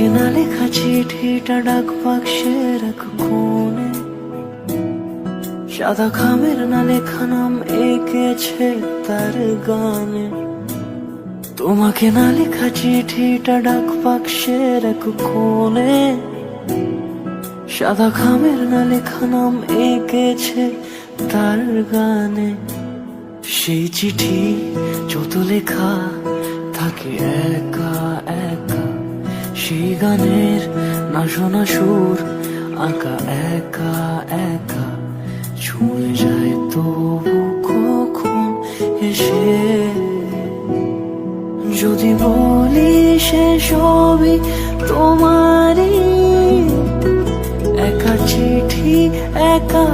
তোমাকে না লেখা চিঠিটা ডাক বাক্সের এক কোণে, সাদা খামের না লেখা নাম এঁকেছে তার গানে। তোমাকে না লেখা চিঠিটা ডাক বাক্সের এক কোণে, সাদা খামের না লেখা নাম এঁকেছে তার গানে। সেই চিঠি যত লেখা থাকে একা একা, সেই গানের না শোনা সুর আঁকা একা একা, ছুঁয়ে যায় তবু কখন এসে। যদি বলি সে সবই তোমারই, একা চিঠি একা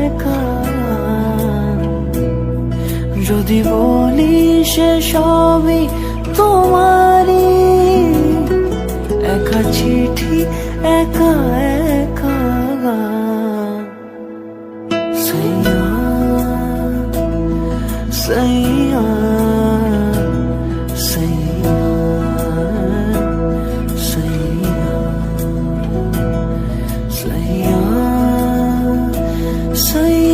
একা। যদি বলি সে সবই তোমারই, একা চিঠি একা একা। সাইয়া সাইয়া সাইয়া সাইয়া সাইয়া সাইয়া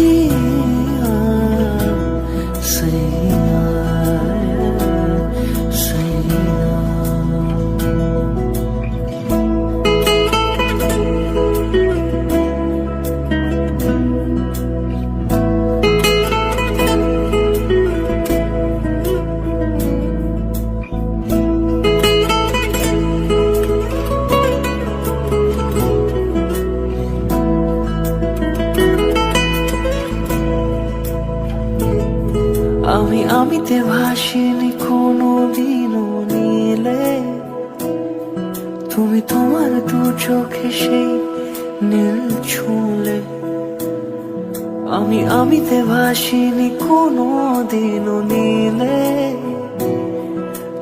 সাইয়া সাইয়া। আমিতে ভাসিনি কোনো দিনও নীলে, তুমি তোমার দু চোখে সেই নীল ছুঁলে। আমিতে ভাসিনি কোনো দিনও নীলে,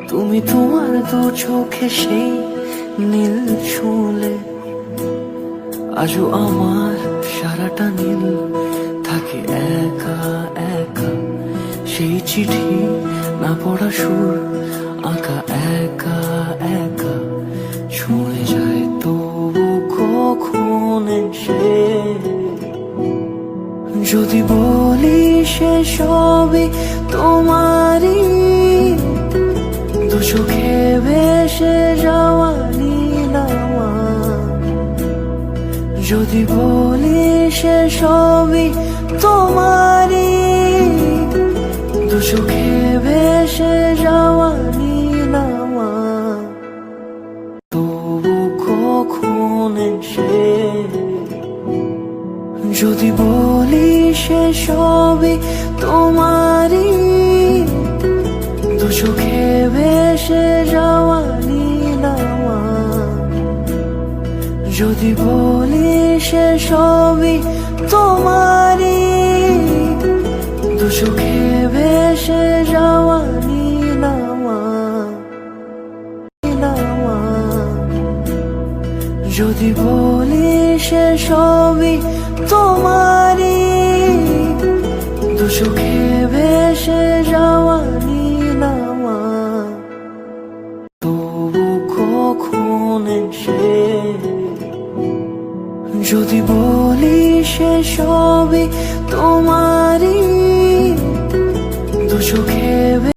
তুমি তোমার দু চোখে সেই নীল ছুঁলে। আজও আমার সারাটা নীল থাকে একা একা, সেই চিঠি না পড়া সুর আঁকা একা একা, ছুঁয়ে যায় তবু কখন এসে। যদি বলি সে সবই তোমারই, দু চোখে ভেসে যাওয়া নীলামা। যদি বলি সে সবই তোমারই, দু চোখে ভেসে যাওয়া নীলামা, তবু কখন এসে। যদি বলি সে সবই তোমারই, দু চোখে ভেসে যাওয়া নীলামা। যদি বলি সে সবই তোমারই, দু চোখে ভেসে যাওয়া নীলামা নীলামা। যদি বলি সে সবই তোমারই, দু চোখে ভেসে যাওয়া নীলামা, তবু কখন এসে। যদি বলি সে সবই তোমার